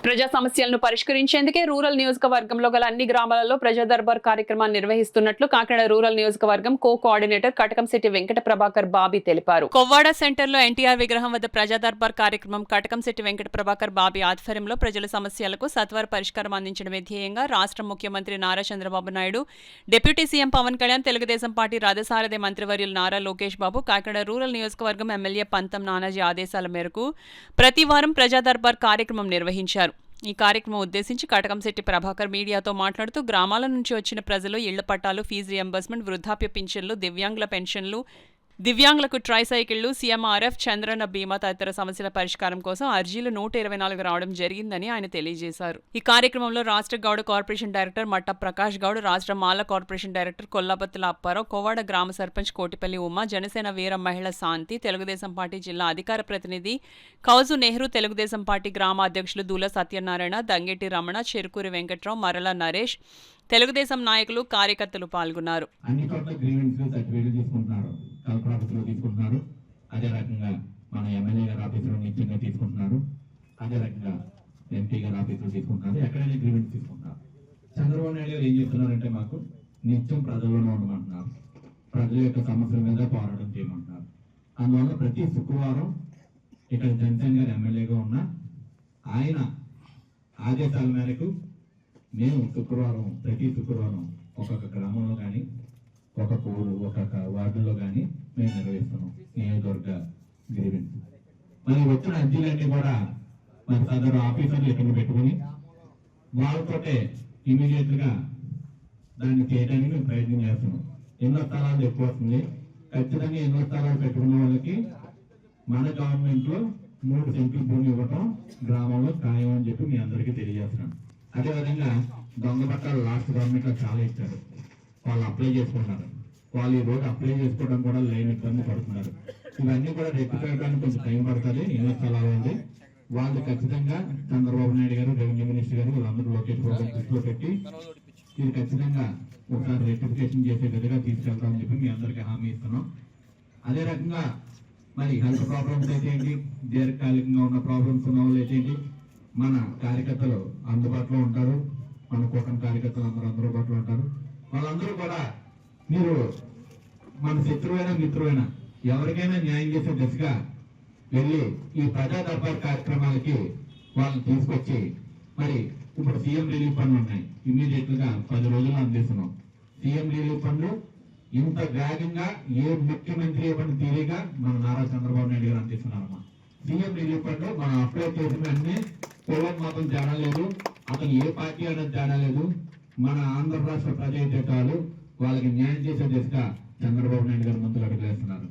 ప్రజా సమస్యలను పరిష్కరించేందుకే రూరల్ నియోజకవర్గంలో గల అన్ని గ్రామాలలో ప్రజా దర్బార్ కార్యక్రమాన్ని నిర్వహిస్తున్నట్లు కాకినాడ రూరల్ నియోజకవర్గం కోఆర్డినేటర్ కటకంశెట్టి వెంకట ప్రభాకర్ బాబీ తెలిపారు. కొవ్వాడ సెంటర్లో ఎన్టీఆర్ విగ్రహం వద్ద ప్రజా దర్బార్ కార్యక్రమం కటకంశెట్టి వెంకట ప్రభాకర్ బాబీ ఆధ్వర్యంలో ప్రజల సమస్యలకు సత్వర పరిష్కారం అందించడమే ధ్యేయంగా రాష్ట్ర ముఖ్యమంత్రి Nara Chandrababu Naidu, deputy CM Pawan Kalyan, Telugu Desam party రథసారథి మంత్రివర్యులు నారా లోకేష్ బాబు, కాకినాడ రూరల్ నియోజకవర్గం ఎమ్మెల్యే పంతం నానాజీ ఆదేశాల మేరకు ప్రతి వారం ప్రజా దర్బార్ కార్యక్రమం నిర్వహించారు. ఈ కార్యక్రమం ఉద్దేశించి కటకంశెట్టి ప్రభాకర్ మీడియాతో మాట్లాడుతూ గ్రామాల నుంచి వచ్చిన ప్రజలు ఇళ్ల పట్టాలు, ఫీజు రియంబర్స్మెంట్, వృద్ధాప్య పింఛన్లు, దివ్యాంగుల పెన్షన్లు, దివ్యాంగులకు ట్రైసైకిళ్లు, సీఎంఆర్ఎఫ్, చంద్రన్న బీమా తదితర సమస్యల పరిష్కారం కోసం అర్జీలు 124 రావడం జరిగిందని ఆయన తెలియజేశారు. ఈ కార్యక్రమంలో రాష్ట్ర గౌడ కార్పొరేషన్ డైరెక్టర్ మట్ట ప్రకాష్ గౌడ్, రాష్ట్ర మాల కార్పొరేషన్ డైరెక్టర్ కొల్లాపత్తుల అప్పారావు, కోవాడ గ్రామ సర్పంచ్ కోటిపల్లి ఉమ, జనసేన వీర మహిళ శాంతి, తెలుగుదేశం పార్టీ జిల్లా అధికార ప్రతినిధి కౌజు నెహ్రూ, తెలుగుదేశం పార్టీ గ్రామ అధ్యక్షులు దూల సత్యనారాయణ, దంగేటి రమణ, చెరుకూరి వెంకట్రావు, మరల నరేష్, తెలుగుదేశం నాయకులు, కార్యకర్తలు పాల్గొన్నారు. కలెక్టర్ ఆఫీసులో తీసుకుంటున్నారు. అదే రకంగా మన ఎమ్మెల్యే గారి ఆఫీసులో నిత్యంగా తీసుకుంటున్నారు. అదే రకంగా ఎంపీ గారి ఆఫీసులో తీసుకుంటున్నారు. ఎక్కడైనా అగ్రిమెంట్ తీసుకుంటున్నారు. చంద్రబాబు నాయుడు గారు ఏం చెప్తున్నారంటే మాకు నిత్యం ప్రజల్లోనే ఉండమంటున్నారు. ప్రజల యొక్క సమస్యల మీద పోరాటం చేయమంటున్నారు. అందువల్ల ప్రతి శుక్రవారం ఇక్కడ జనసేన గారు ఎమ్మెల్యేగా ఉన్న ఆయన ఆదేశాల మేరకు మేము ప్రతి శుక్రవారం ఒక్కొక్క గ్రామంలో కానీ ఒక్కొక్క ఊరు ఒక్కొక్క వార్డులో కానీ మేము నిర్వహిస్తున్నాం నియోజకవర్గ గ్రీవెన్స్. మరి వచ్చిన అర్జీలన్నీ కూడా మరి సదరు ఆఫీసర్లు ఇక్కడ పెట్టుకుని వాళ్ళతోటే ఇమీడియట్ గా దాన్ని చేయడానికి మేము ప్రయత్నం చేస్తున్నాం. ఎన్నో స్థలాలు ఎక్కువ వస్తుంది. ఖచ్చితంగా ఎన్నో స్థలాలు పెట్టుకున్న వాళ్ళకి మన గవర్నమెంట్ లో 3 సెంట్లు భూమి ఇవ్వటం గ్రామంలో ఖాయం అని చెప్పి మీ అందరికీ తెలియజేస్తున్నాం. అదేవిధంగా దొంగ పట్టాలు లాస్ట్ గవర్నమెంట్ లో చాలా ఇచ్చారు. వాళ్ళు అప్లై చేసుకుంటున్నారు. వాళ్ళు ఈ రోజు అప్లై చేసుకోవడం కూడా లైన్ ఇబ్బంది పడుతున్నారు. ఇవన్నీ కూడా రెక్టిఫైడానికి కొంచెం టైం పడుతుంది. ఎన్నో స్థలాలు ఉంది. వాళ్ళు ఖచ్చితంగా చంద్రబాబు నాయుడు గారు, రెవెన్యూ మినిస్టర్ గారు వాళ్ళందరూ లోకేష్ బాబు దృష్టిలో పెట్టి ఇది ఖచ్చితంగా ఒకసారి రెక్టిఫికేషన్ చేసే విధంగా తీసుకెళ్తామని చెప్పి మీ అందరికీ హామీ ఇస్తున్నాం. అదే రకంగా మరి హెల్త్ ప్రాబ్లమ్స్ అయితే ఏంటి, దీర్ఘకాలికంగా ఉన్న ప్రాబ్లమ్స్ ఉన్న వాళ్ళు అయితే ఏంటి, మన కార్యకర్తలు అందుబాటులో ఉంటారు. మన కూటమి కార్యకర్తలు అందరూ అందుబాటులో ఉంటారు. వాళ్ళందరూ కూడా మీరు మన శత్రువైనా మిత్రువైనా ఎవరికైనా న్యాయం చేసే దిశగా వెళ్ళి ఈ ప్రజా దర్బార్ కార్యక్రమాలకి వాళ్ళని తీసుకొచ్చి మరి ఇప్పుడు సీఎం రిలీఫ్ ఫండ్లు ఉన్నాయి. ఇమీడియట్ గా 10 రోజుల్లో అందిస్తున్నాం. సీఎం రిలీఫ్ ఫండ్లు ఇంత వేగంగా ఏ ముఖ్యమంత్రి ఇవ్వని తీరిగా మన నారా చంద్రబాబు నాయుడు గారు అందిస్తున్నారమ్మా. సీఎం రిలీఫ్ ఫండ్ మనం అప్లై చేసిన వెంటనే కులం మాత్రం తేడా లేదు, అతను ఏ పార్టీ అనేది తేడా లేదు. మన ఆంధ్ర రాష్ట్ర ప్రజాహితాలు వాళ్ళకి న్యాయం చేసే దిశగా చంద్రబాబు నాయుడు గారు ముందుకు అడుగులేస్తున్నారు.